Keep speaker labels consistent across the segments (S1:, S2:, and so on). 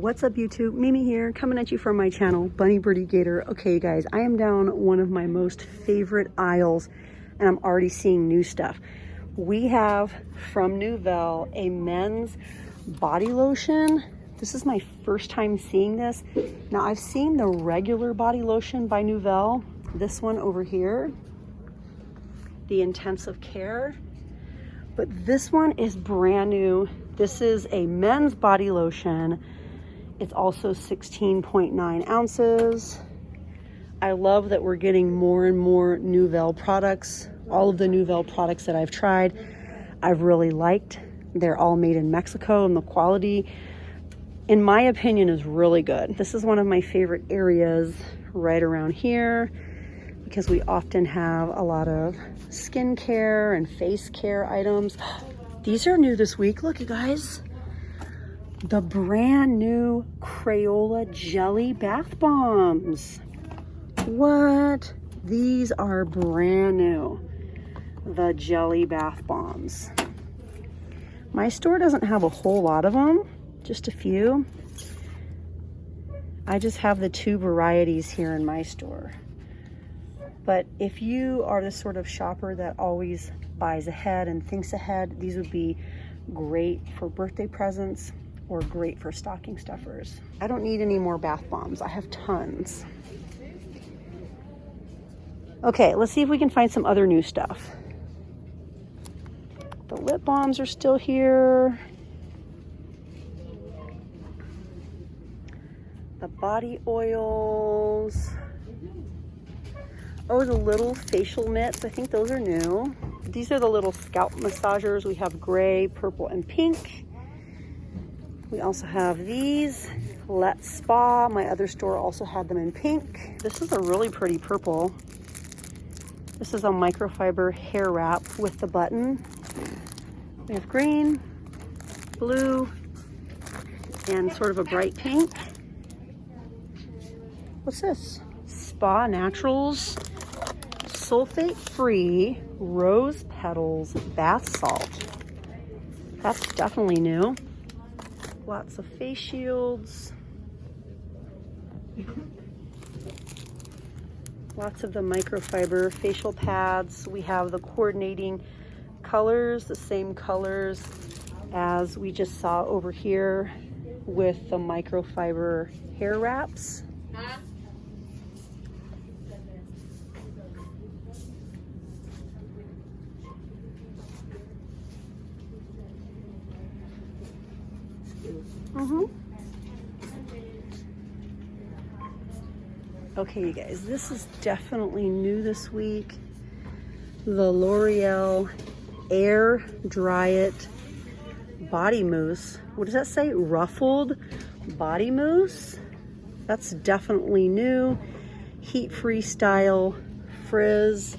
S1: What's up YouTube? Mimi here, coming at you from my channel, Bunny Birdy Gator. Okay you guys, I am down one of my most favorite aisles and I'm already seeing new stuff. We have from Nouvelle a men's body lotion. This is my first time seeing this. Now I've seen the regular body lotion by Nouvelle, this one over here, the Intensive Care, but this one is brand new. This is a men's body lotion. It's also 16.9 ounces. I love that we're getting more and more Nouvelle products. All of the Nouvelle products that I've tried, I've really liked. They're all made in Mexico and the quality, in my opinion, is really good. This is one of my favorite areas right around here because we often have a lot of skincare and face care items. These are new this week. Look, you guys. The brand new Crayola Jelly Bath Bombs. What? These are brand new. The Jelly Bath Bombs. My store doesn't have a whole lot of them, just a few. I just have the two varieties here in my store. But if you are the sort of shopper that always buys ahead and thinks ahead, these would be great for birthday presents or great for stocking stuffers. I don't need any more bath bombs. I have tons. Okay, let's see if we can find some other new stuff. The lip balms are still here. The body oils. Oh, the little facial mitts. I think those are new. These are the little scalp massagers. We have gray, purple, and pink. We also have these, Let's Spa. My other store also had them in pink. This is a really pretty purple. This is a microfiber hair wrap with the button. We have green, blue, and sort of a bright pink. What's this? Spa Naturals, sulfate-free rose petals bath salt. That's definitely new. Lots of face shields. Lots of the microfiber facial pads. We have the coordinating colors, the same colors as we just saw over here with the microfiber hair wraps. Okay, you guys, this is definitely new this week. The L'Oreal Air Dry It Body Mousse. What does that say? Ruffled Body Mousse. That's definitely new. Heat-free style, frizz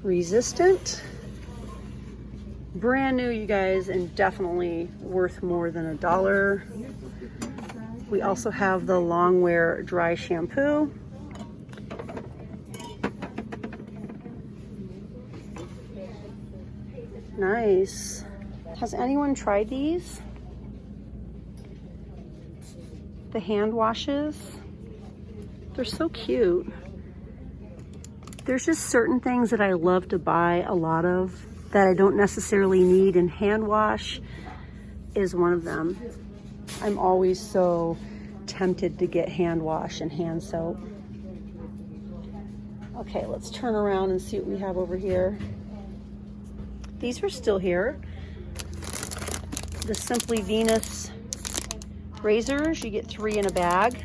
S1: resistant. Brand new, you guys, and definitely worth more than $1. We also have the Longwear Dry Shampoo. Nice. Has anyone tried these? The hand washes. They're so cute. There's just certain things that I love to buy a lot of that I don't necessarily need, and hand wash is one of them. I'm always so tempted to get hand wash and hand soap. Okay, let's turn around and see what we have over here. These are still here. The Simply Venus razors, you get 3 in a bag.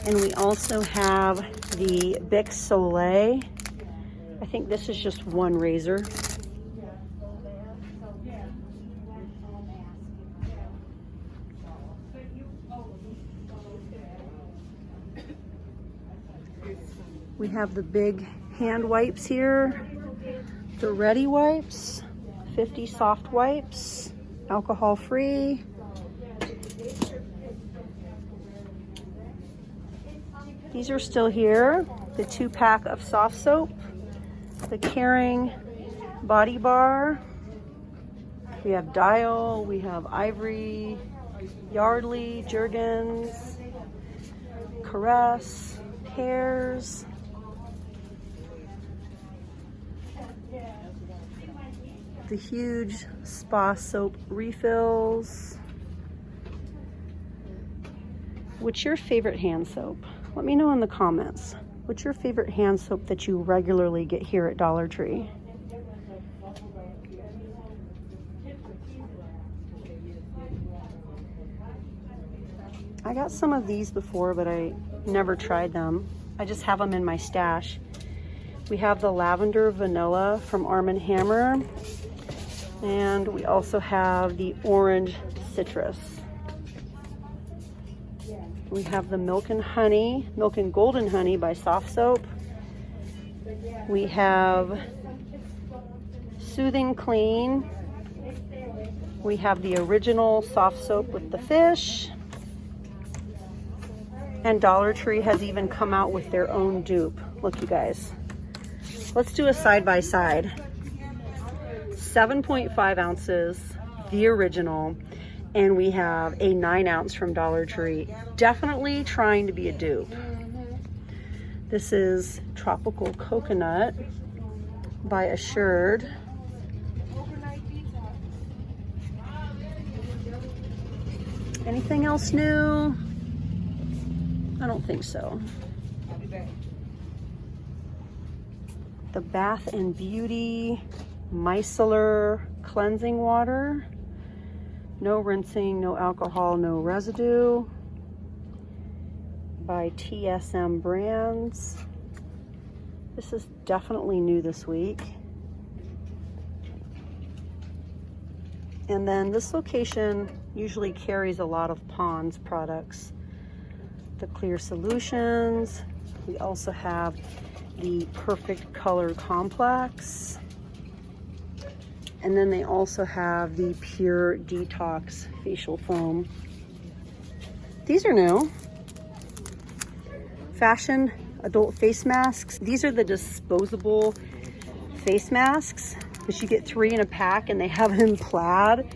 S1: And we also have the Bic Soleil. I think this is just one razor. We have the big hand wipes here. The Ready wipes, 50 soft wipes, alcohol free. These are still here. The 2-pack of soft soap, the Caring body bar. We have Dial, we have Ivory, Yardley, Jergens, Caress, Pears. The huge spa soap refills. What's your favorite hand soap? Let me know in the comments. What's your favorite hand soap that you regularly get here at Dollar Tree? I got some of these before, but I never tried them. I just have them in my stash. We have the lavender vanilla from Arm & Hammer, and we also have the orange citrus. We have the milk and golden honey by Soft Soap. We have Soothing Clean. We have the original soft soap with the fish. And Dollar Tree has even come out with their own dupe. Look, you guys. Let's do a side-by-side. 7.5 ounces, the original, and we have a 9 ounce from Dollar Tree. Definitely trying to be a dupe. This is Tropical Coconut by Assured. Anything else new? I don't think so. The Bath and Beauty Micellar Cleansing Water. No rinsing, no alcohol, no residue. By TSM Brands. This is definitely new this week. And then this location usually carries a lot of Pond's products. The Clear Solutions. We also have the Perfect Color Complex. And then they also have the Pure Detox Facial Foam. These are new. Fashion adult face masks. These are the disposable face masks, but you get 3 in a pack, and they have it in plaid.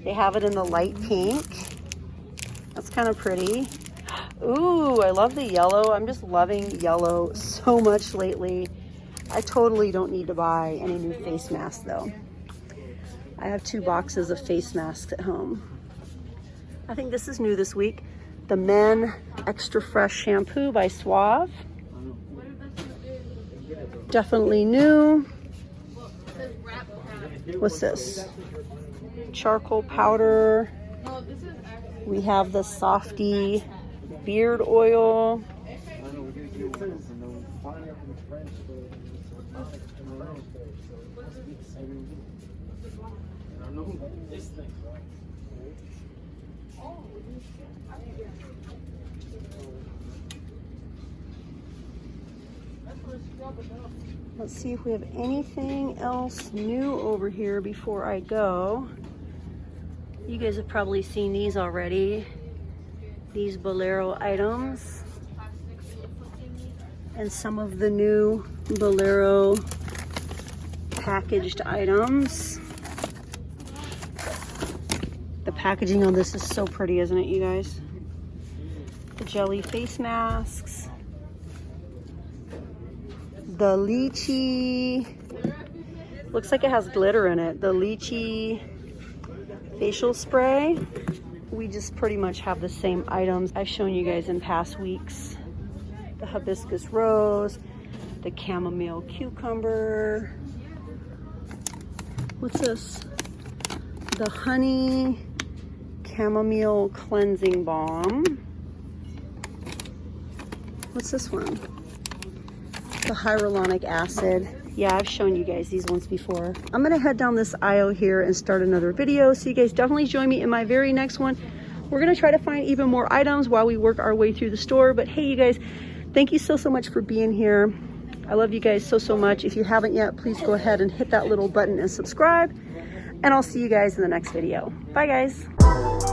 S1: They have it in the light pink. That's kind of pretty. Ooh, I love the yellow. I'm just loving yellow so much lately. I totally don't need to buy any new face masks though. I have 2 boxes of face masks at home. I think this is new this week. The Men Extra Fresh Shampoo by Suave. Definitely new. What's this? Charcoal powder. We have the Softy beard oil. Let's see if we have anything else new over here before I go. You guys have probably seen these already. These Bolero items. And some of the new Bolero packaged items. The packaging on this is so pretty, isn't it, you guys? The jelly face masks. The lychee. Looks like it has glitter in it. The lychee facial spray. We just pretty much have the same items I've shown you guys in past weeks. The hibiscus rose, the chamomile cucumber. What's this? The honey chamomile cleansing balm. What's this one? The hyaluronic acid. Yeah, I've shown you guys these ones before. I'm gonna head down this aisle here and start another video, so you guys definitely join me in my very next one. We're gonna try to find even more items while we work our way through the store. But hey, you guys, thank you so much for being here. I love you guys so much. If you haven't yet, please go ahead and hit that little button and subscribe, and I'll see you guys in the next video. Bye guys.